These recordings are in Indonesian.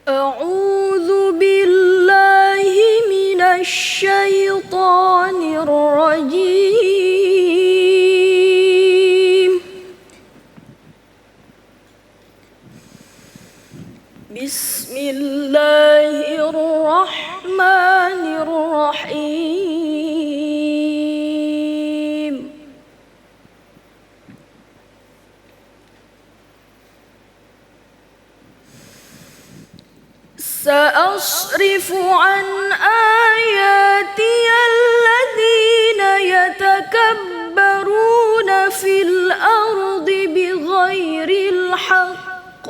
أعوذ بالله من الشيطان الرجيم بسم الله الرحمن الرحيم سأصرف عن آياتي الذين يتكبرون في الأرض بغير الحق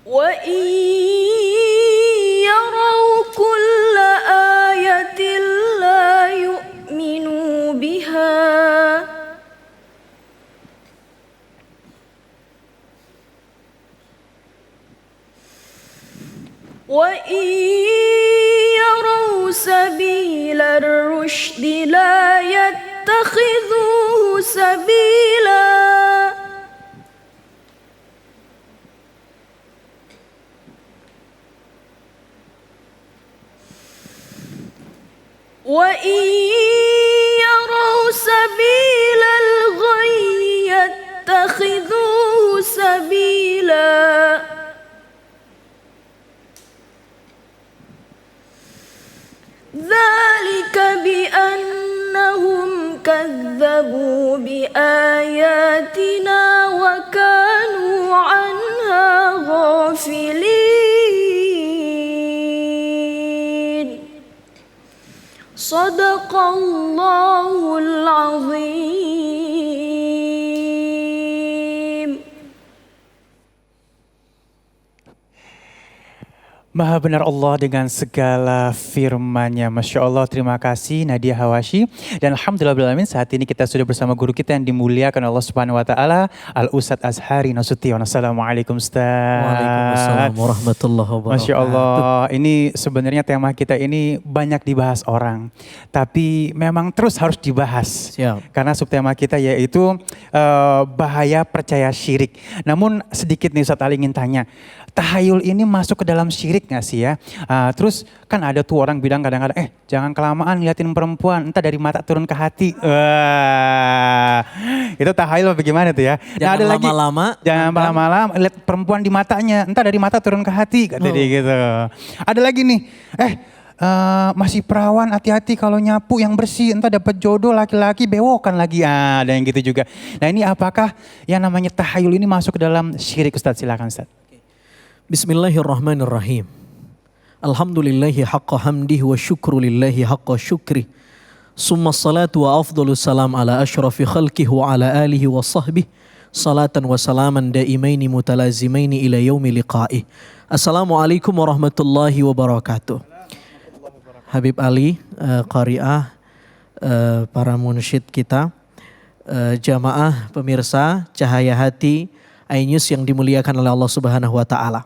وإن يروا كل آية لا يؤمنوا بها وإن يروا سبيل الرشد لا يتخذوه سبيلا وإن يروا سبيل الغي يتخذوه سبيلا ذلك بأنهم كذبوا بآياتنا وكانوا عنها غافلين صدق الله العظيم. Maha benar Allah dengan segala firman-Nya. Masya Allah, terima kasih Nadia Hawashi. Dan alhamdulillah saat ini kita sudah bersama guru kita yang dimuliakan Allah Subhanahu wa taala, Al Ustadz Azhari Nasution. Assalamualaikum Ustaz. Waalaikumsalam warahmatullahi wabarakatuh. Masya Allah, ini sebenarnya tema kita ini banyak dibahas orang, tapi memang terus harus dibahas. Siap. Karena subtema kita yaitu bahaya percaya syirik. Namun sedikit nih Ustadz Ali ingin tanya, tahayul ini masuk ke dalam syirik nggak sih ya? Terus kan ada tuh orang bilang kadang-kadang, jangan kelamaan liatin perempuan, entah dari mata turun ke hati. Itu tahayul bagaimana tuh ya? Jangan ada lama-lama. Jangan lama-lama lihat perempuan di matanya, entah dari mata turun ke hati, kata dia gitu. Ada lagi nih, masih perawan hati-hati kalau nyapu yang bersih, entah dapat jodoh laki-laki bewokan lagi. Ada yang gitu juga. Nah ini apakah yang namanya tahayul ini masuk ke dalam syirik Ustaz? Silakan Ustaz. Bismillahirrahmanirrahim. Alhamdulillahi haqqa hamdihi wa syukru lillahi haqqa syukri. Summa salatu wa afdalu salam ala ashrafi khalqihi wa ala alihi wa sahbihi. Salatan wa salaman daimaini mutalazimaini ila yaumi liqa'ih. Assalamualaikum warahmatullahi wabarakatuh. Habib Ali, qari'ah, para munsyid kita, jamaah pemirsa Cahaya Hati iNews yang dimuliakan oleh Allah Subhanahu wa taala.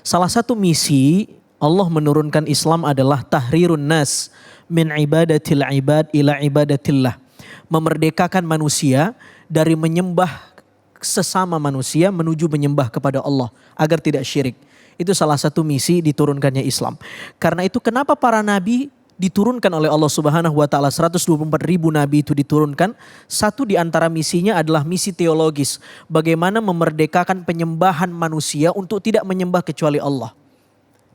Salah satu misi Allah menurunkan Islam adalah tahrirun nas min ibadatil ibad ila ibadatillah. Memerdekakan manusia dari menyembah sesama manusia menuju menyembah kepada Allah agar tidak syirik. Itu salah satu misi diturunkannya Islam. Karena itu kenapa para nabi diturunkan oleh Allah Subhanahu wa taala, 124 ribu nabi itu diturunkan. Satu di antara misinya adalah misi teologis. Bagaimana memerdekakan penyembahan manusia untuk tidak menyembah kecuali Allah.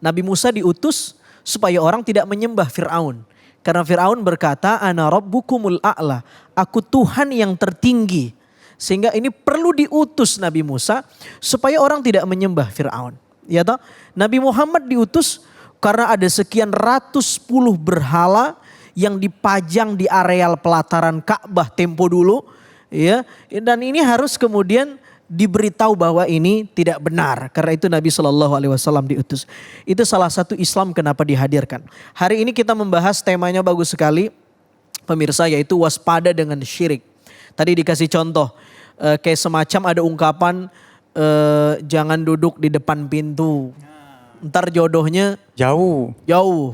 Nabi Musa diutus supaya orang tidak menyembah Fir'aun. Karena Fir'aun berkata, ana rabbukumul a'la, aku Tuhan yang tertinggi. Sehingga ini perlu diutus Nabi Musa supaya orang tidak menyembah Fir'aun. Ya toh? Nabi Muhammad diutus karena ada sekian ratus puluh berhala yang dipajang di areal pelataran Ka'bah tempo dulu, ya. Dan ini harus kemudian diberitahu bahwa ini tidak benar. Karena itu Nabi SAW diutus. Itu salah satu Islam kenapa dihadirkan. Hari ini kita membahas temanya bagus sekali, pemirsa, yaitu waspada dengan syirik. Tadi dikasih contoh, kayak semacam ada ungkapan jangan duduk di depan pintu. Ntar jodohnya jauh.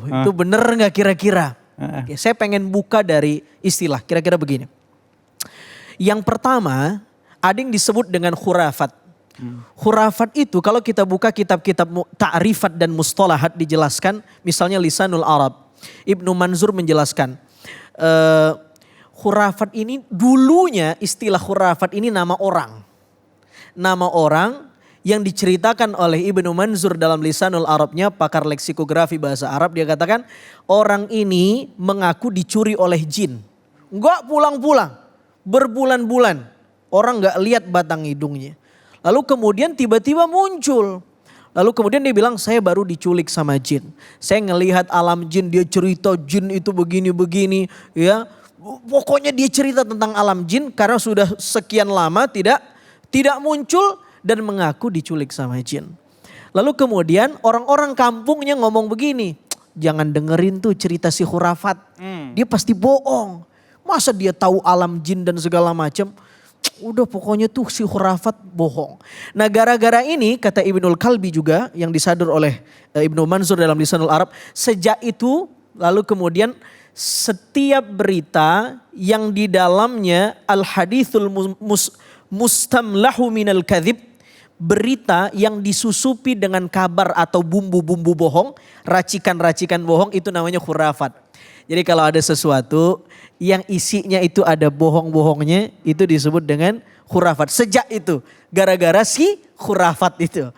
Itu bener gak kira-kira? Oke, saya pengen buka dari istilah kira-kira begini. Yang pertama, ada yang disebut dengan khurafat. Khurafat itu kalau kita buka kitab-kitab ta'rifat dan mustalahat dijelaskan, misalnya Lisanul Arab. Ibnu Manzur menjelaskan, khurafat ini dulunya istilah khurafat ini nama orang. Nama orang yang diceritakan oleh Ibnu Manzur dalam Lisanul Arabnya, pakar leksikografi bahasa Arab, dia katakan orang ini mengaku dicuri oleh jin. Enggak pulang-pulang, berbulan-bulan. Orang enggak lihat batang hidungnya. Lalu kemudian tiba-tiba muncul. Lalu kemudian dia bilang saya baru diculik sama jin. Saya ngelihat alam jin, dia cerita jin itu begini-begini ya. Pokoknya dia cerita tentang alam jin karena sudah sekian lama tidak muncul dan mengaku diculik sama jin. Lalu kemudian orang-orang kampungnya ngomong begini, jangan dengerin tuh cerita si khurafat. Dia pasti bohong. Masa dia tahu alam jin dan segala macam? Udah pokoknya tuh si khurafat bohong. Nah gara-gara ini kata Ibnul Kalbi juga yang disadur oleh Ibnu Manzur dalam Lisanul Arab. Sejak itu lalu kemudian setiap berita yang di dalamnya al-hadithul mustamlahu minal kadhib, berita yang disusupi dengan kabar atau bumbu-bumbu bohong, racikan-racikan bohong, itu namanya khurafat. Jadi kalau ada sesuatu yang isinya itu ada bohong-bohongnya, itu disebut dengan khurafat. Sejak itu, gara-gara si khurafat itu.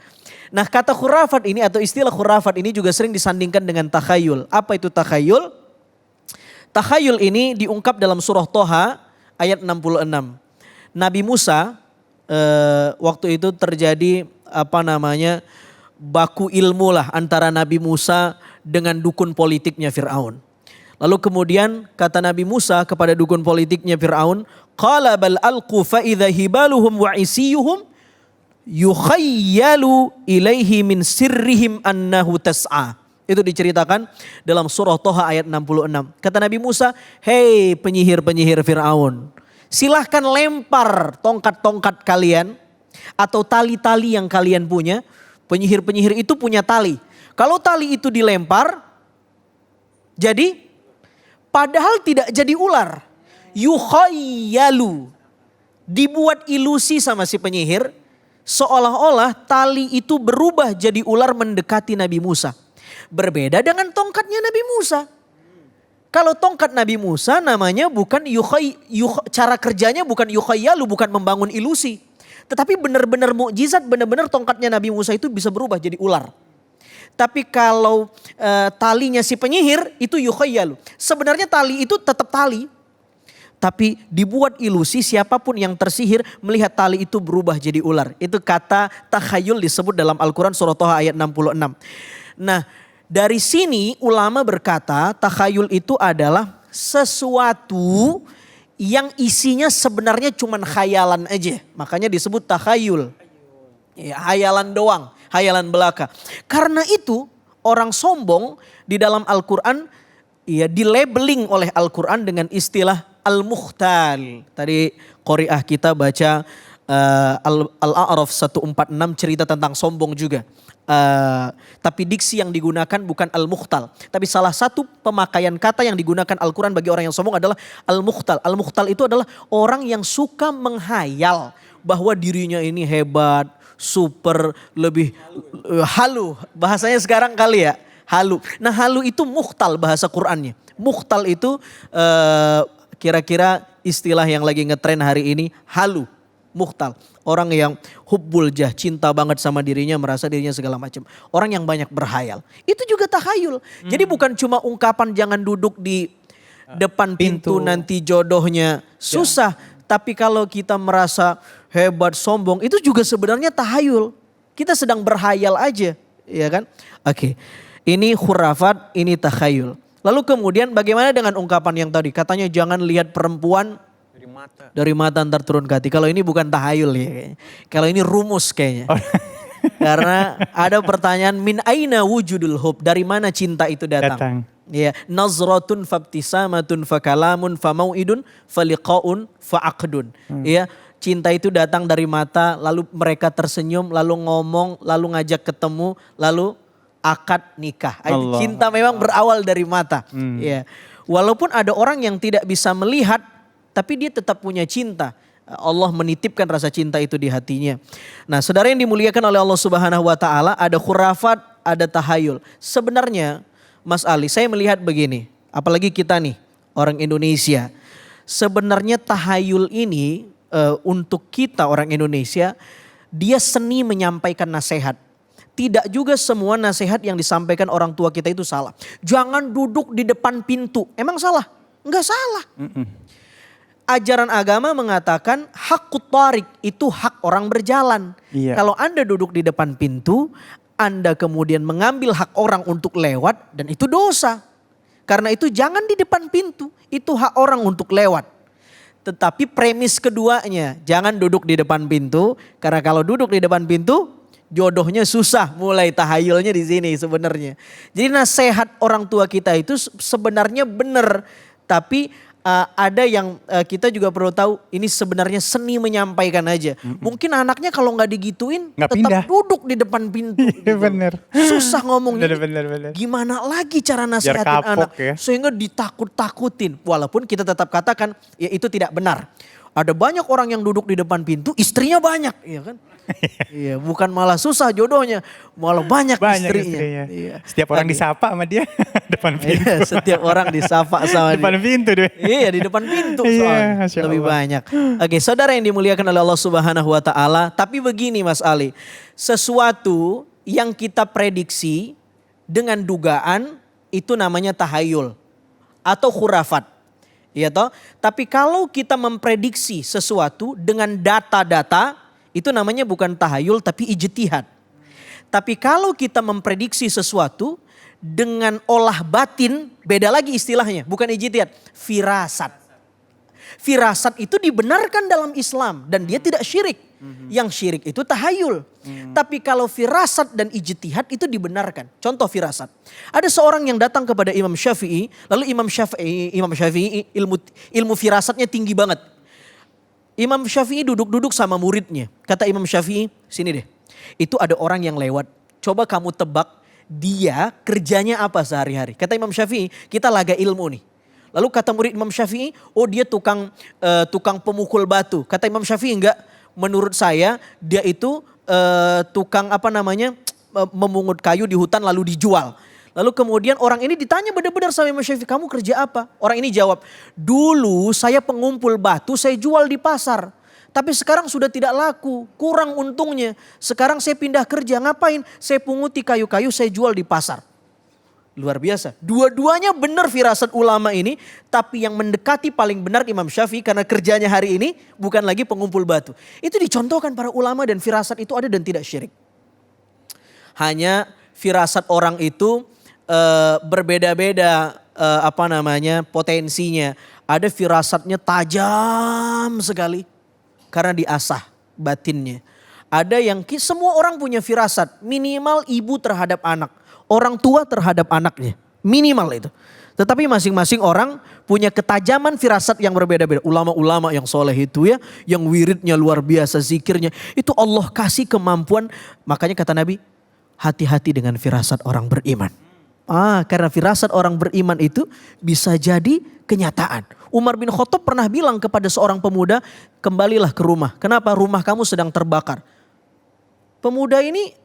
Nah kata khurafat ini atau istilah khurafat ini juga sering disandingkan dengan takhayul. Apa itu takhayul? Takhayul ini diungkap dalam surah Toha ayat 66. Nabi Musa waktu itu terjadi baku ilmu lah antara Nabi Musa dengan dukun politiknya Fir'aun. Lalu kemudian kata Nabi Musa kepada dukun politiknya Fir'aun, qala bal alqu fa idza hibaluhum wa isiyuhum yukhayyalu ilaihi min sirrihim annahu tas'a. Itu diceritakan dalam surah Toha ayat 66. Kata Nabi Musa, hei penyihir-penyihir Fir'aun, silahkan lempar tongkat-tongkat kalian atau tali-tali yang kalian punya. Penyihir-penyihir itu punya tali. Kalau tali itu dilempar, jadi padahal tidak jadi ular. Yukhayyalu. Dibuat ilusi sama si penyihir. Seolah-olah tali itu berubah jadi ular mendekati Nabi Musa. Berbeda dengan tongkatnya Nabi Musa. Kalau tongkat Nabi Musa namanya bukan cara kerjanya bukan yukhayyalu, bukan membangun ilusi. Tetapi benar-benar mukjizat, benar-benar tongkatnya Nabi Musa itu bisa berubah jadi ular. Tapi kalau talinya si penyihir itu yukhayyalu. Sebenarnya tali itu tetap tali. Tapi dibuat ilusi siapapun yang tersihir melihat tali itu berubah jadi ular. Itu kata takhayul disebut dalam Al-Quran surah Toha ayat 66. Nah dari sini ulama berkata takhayul itu adalah sesuatu yang isinya sebenarnya cuma khayalan aja. Makanya disebut takhayul. Ya, hayalan doang. Hayalan belaka. Karena itu orang sombong di dalam Al-Quran ya dilabeling oleh Al-Quran dengan istilah al-mukhtal. Tadi qori'ah kita baca Al-A'raf 146 cerita tentang sombong juga. Tapi diksi yang digunakan bukan al-mukhtal. Tapi salah satu pemakaian kata yang digunakan Al-Quran bagi orang yang sombong adalah al-mukhtal. Al-mukhtal itu adalah orang yang suka menghayal bahwa dirinya ini hebat, super, lebih halu. Bahasanya sekarang kali ya, halu. Nah halu itu mukhtal bahasa Qur'annya. Mukhtal itu kira-kira istilah yang lagi ngetren hari ini, halu. Mukhtal. Orang yang hubbul jah, cinta banget sama dirinya, merasa dirinya segala macam. Orang yang banyak berhayal. Itu juga takhayul. Jadi bukan cuma ungkapan jangan duduk di depan pintu nanti jodohnya susah. Tapi kalau kita merasa hebat, sombong, itu juga sebenarnya tahayul. Kita sedang berhayal aja, ya kan? Oke. Ini khurafat, ini takhayul. Lalu kemudian bagaimana dengan ungkapan yang tadi? Katanya jangan lihat perempuan dari mata ntar turun ke hati. Kalau ini bukan tahayul ya kayaknya. Kalau ini rumus kayaknya. Karena ada pertanyaan min aina wujudul hub, dari mana cinta itu datang? Ya, nazratun fabtisamatun fakalamun famauidun faliqaun faaqdun. Ya, cinta itu datang dari mata, lalu mereka tersenyum, lalu ngomong, lalu ngajak ketemu, lalu akad nikah. Allah. Cinta memang berawal dari mata. Ya. Walaupun ada orang yang tidak bisa melihat, tapi dia tetap punya cinta. Allah menitipkan rasa cinta itu di hatinya. Nah, saudara yang dimuliakan oleh Allah Subhanahu wa taala, ada khurafat, ada tahayul. Sebenarnya Mas Ali, saya melihat begini, apalagi kita nih orang Indonesia. Sebenarnya tahayul ini untuk kita orang Indonesia, dia seni menyampaikan nasihat. Tidak juga semua nasihat yang disampaikan orang tua kita itu salah. Jangan duduk di depan pintu. Emang salah? Enggak salah. Ajaran agama mengatakan hakut tarik itu hak orang berjalan. Iya. Kalau Anda duduk di depan pintu, Anda kemudian mengambil hak orang untuk lewat dan itu dosa. Karena itu jangan di depan pintu, itu hak orang untuk lewat. Tetapi premis keduanya, jangan duduk di depan pintu. Karena kalau duduk di depan pintu, jodohnya susah, mulai tahayulnya di sini sebenarnya. Jadi nasihat orang tua kita itu sebenarnya benar, tapi ada yang kita juga perlu tahu, ini sebenarnya seni menyampaikan aja. Mungkin anaknya kalau nggak digituin, Nggak tetap pindah. duduk di depan pintu. Iya, bener. Susah ngomongnya. Bener. Gimana lagi cara nasihatin kapok anak ya. sehingga ditakut-takutin. Walaupun kita tetap katakan ya itu tidak benar. Ada banyak orang yang duduk di depan pintu, istrinya banyak, iya kan? Iya, bukan malah susah jodohnya, malah banyak istrinya. Iya. Setiap orang disapa sama dia depan pintu. Iya, setiap orang disapa sama Depan dia. pintu deh. Iya, di depan pintu Iya, soalnya. Masya Lebih Allah. banyak. Oke, saudara yang dimuliakan oleh Allah Subhanahu wa taala, tapi begini Mas Ali, sesuatu yang kita prediksi dengan dugaan itu namanya tahayul atau khurafat. Iya toh? Tapi kalau kita memprediksi sesuatu dengan data-data, itu namanya bukan tahayul tapi ijtihad. Tapi kalau kita memprediksi sesuatu dengan olah batin, beda lagi istilahnya, bukan ijtihad, firasat. Firasat itu dibenarkan dalam Islam dan dia tidak syirik. Yang syirik itu tahayul. Tapi kalau firasat dan ijtihad itu dibenarkan. Contoh firasat. Ada seorang yang datang kepada Imam Syafi'i, lalu Imam Syafi'i ilmu firasatnya tinggi banget. Imam Syafi'i duduk-duduk sama muridnya. Kata Imam Syafi'i, sini deh. Itu ada orang yang lewat. Coba kamu tebak dia kerjanya apa sehari-hari. Kata Imam Syafi'i, kita laga ilmu nih. Lalu kata murid Imam Syafi'i, oh dia tukang pemukul batu. Kata Imam Syafi'i, enggak. Menurut saya dia itu tukang memungut kayu di hutan lalu dijual. Lalu kemudian orang ini ditanya benar-benar sama Imam Syafi'i, kamu kerja apa? Orang ini jawab, dulu saya pengumpul batu, saya jual di pasar. Tapi sekarang sudah tidak laku, kurang untungnya. Sekarang saya pindah kerja, ngapain? Saya punguti kayu-kayu, saya jual di pasar. Luar biasa. Dua-duanya benar firasat ulama ini, tapi yang mendekati paling benar Imam Syafi'i karena kerjanya hari ini bukan lagi pengumpul batu. Itu dicontohkan para ulama dan firasat itu ada dan tidak syirik. Hanya firasat orang itu berbeda-beda potensinya. Ada firasatnya tajam sekali karena diasah batinnya. Ada yang semua orang punya firasat, minimal ibu terhadap anak. Orang tua terhadap anaknya, minimal itu. Tetapi masing-masing orang punya ketajaman firasat yang berbeda-beda. Ulama-ulama yang soleh itu ya, yang wiridnya luar biasa, zikirnya. Itu Allah kasih kemampuan, makanya kata Nabi, hati-hati dengan firasat orang beriman. Karena firasat orang beriman itu bisa jadi kenyataan. Umar bin Khattab pernah bilang kepada seorang pemuda, kembalilah ke rumah. Kenapa? Rumah kamu sedang terbakar. Pemuda ini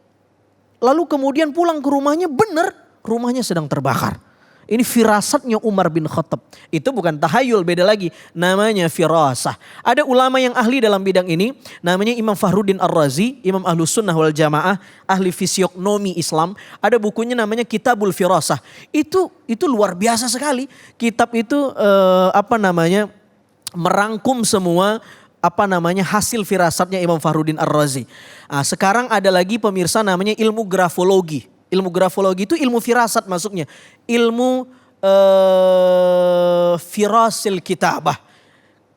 lalu kemudian pulang ke rumahnya, benar rumahnya sedang terbakar. Ini firasatnya Umar bin Khattab. Itu bukan tahayul, beda lagi. Namanya firasah. Ada ulama yang ahli dalam bidang ini. Namanya Imam Fakhruddin Ar-Razi. Imam Ahlus Sunnah wal Jamaah. Ahli fisiognomi Islam. Ada bukunya namanya Kitabul Firasah. Itu luar biasa sekali. Kitab itu merangkum semua hasil firasatnya Imam Fakhruddin Ar-Razi. Sekarang ada lagi pemirsa namanya ilmu grafologi. Ilmu grafologi itu ilmu firasat masuknya. Ilmu firasil kitabah.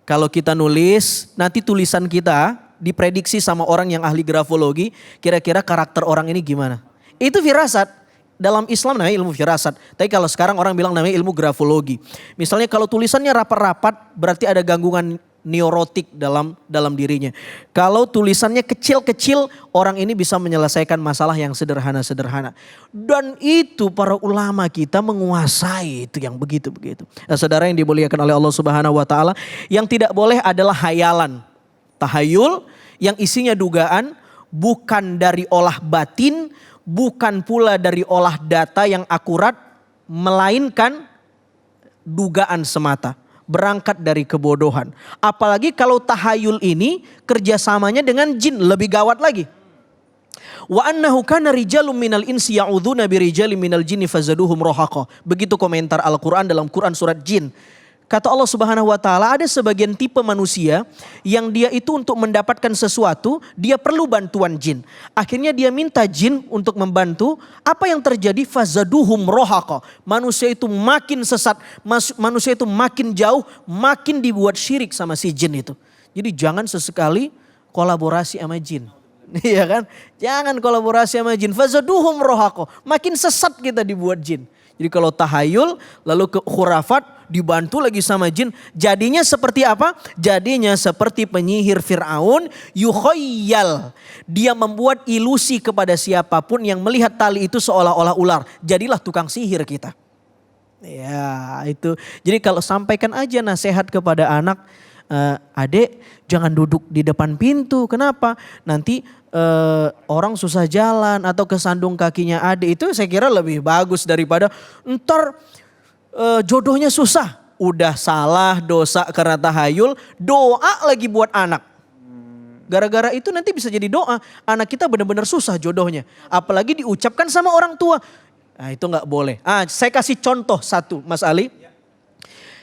Kalau kita nulis, nanti tulisan kita diprediksi sama orang yang ahli grafologi. Kira-kira karakter orang ini gimana. Itu firasat. Dalam Islam namanya ilmu firasat. Tapi kalau sekarang orang bilang namanya ilmu grafologi. Misalnya kalau tulisannya rapat-rapat berarti ada gangguan neurotik dalam dirinya. Kalau tulisannya kecil-kecil, orang ini bisa menyelesaikan masalah yang sederhana-sederhana. Dan itu para ulama kita menguasai itu yang begitu-begitu. Saudara yang dimuliakan oleh Allah Subhanahu wa taala, yang tidak boleh adalah hayalan. Tahayul yang isinya dugaan, bukan dari olah batin, bukan pula dari olah data yang akurat, melainkan dugaan semata. Berangkat dari kebodohan. Apalagi kalau tahayul ini kerjasamanya dengan jin, lebih gawat lagi. Wa annahu kana rijalun minal insi ya'udzuna birijalin minal jinni fazaduhum rahaqa. Begitu komentar Al-Qur'an dalam Quran surat Jin. Kata Allah Subhanahu wa taala, ada sebagian tipe manusia yang dia itu untuk mendapatkan sesuatu, dia perlu bantuan jin. Akhirnya dia minta jin untuk membantu. Apa yang terjadi? Fazaduhum rahaqa. Manusia itu makin sesat, manusia itu makin jauh, makin dibuat syirik sama si jin itu. Jadi jangan sesekali kolaborasi sama jin. Iya kan? Jangan kolaborasi sama jin. Fazaduhum rahaqa. Makin sesat kita dibuat jin. Jadi kalau tahayul lalu ke khurafat dibantu lagi sama jin. Jadinya seperti apa? Jadinya seperti penyihir Fir'aun. Yukhayyal. Dia membuat ilusi kepada siapapun yang melihat tali itu seolah-olah ular. Jadilah tukang sihir kita. Ya itu. Jadi kalau sampaikan aja nasihat kepada anak. Adek jangan duduk di depan pintu. Kenapa? Nanti orang susah jalan atau kesandung kakinya adik. Itu saya kira lebih bagus daripada ntar jodohnya susah. Udah salah dosa karena tahayul, doa lagi buat anak. Gara-gara itu nanti bisa jadi doa. Anak kita benar-benar susah jodohnya. Apalagi diucapkan sama orang tua. Nah itu gak boleh. Saya kasih contoh satu Mas Ali.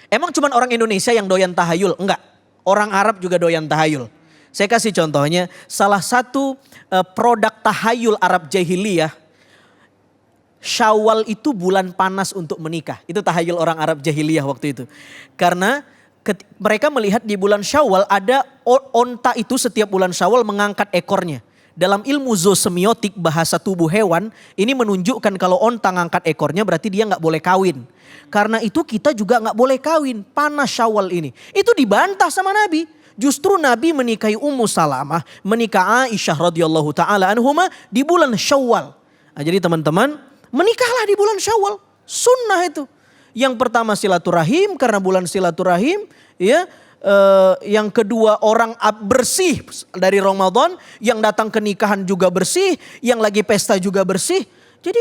Emang cuman orang Indonesia yang doyan tahayul? Enggak. Orang Arab juga doyan tahayul. Saya kasih contohnya, salah satu produk tahayul Arab jahiliyah, Syawal itu bulan panas untuk menikah. Itu tahayul orang Arab jahiliyah waktu itu. Karena mereka melihat di bulan Syawal ada onta itu setiap bulan Syawal mengangkat ekornya. Dalam ilmu zoosemiotik bahasa tubuh hewan, ini menunjukkan kalau onta ngangkat ekornya berarti dia gak boleh kawin. Karena itu kita juga gak boleh kawin, panas Syawal ini. Itu dibantah sama Nabi. Justru Nabi menikahi Ummu Salamah, menikah Aisyah radhiyallahu taala anhuma di bulan Syawal. Nah, jadi teman-teman, menikahlah di bulan Syawal. Sunnah itu. Yang pertama silaturahim karena bulan silaturahim, ya. Yang kedua orang bersih dari Ramadan, yang datang ke nikahan juga bersih, yang lagi pesta juga bersih. Jadi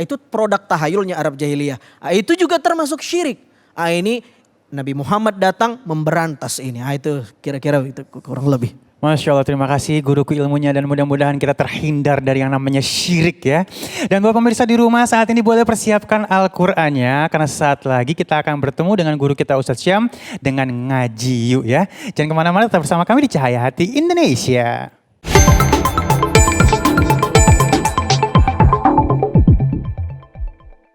itu produk tahayulnya Arab jahiliyah. Itu juga termasuk syirik. Ini Nabi Muhammad datang memberantas ini. Itu kira-kira itu kurang lebih. Masya Allah, terima kasih guruku ilmunya dan mudah-mudahan kita terhindar dari yang namanya syirik ya. Dan buat pemirsa di rumah saat ini boleh persiapkan Al-Qur'annya karena saat lagi kita akan bertemu dengan guru kita Ustadz Syam dengan ngaji yuk ya. Jangan kemana-mana, tetap bersama kami di Cahaya Hati Indonesia.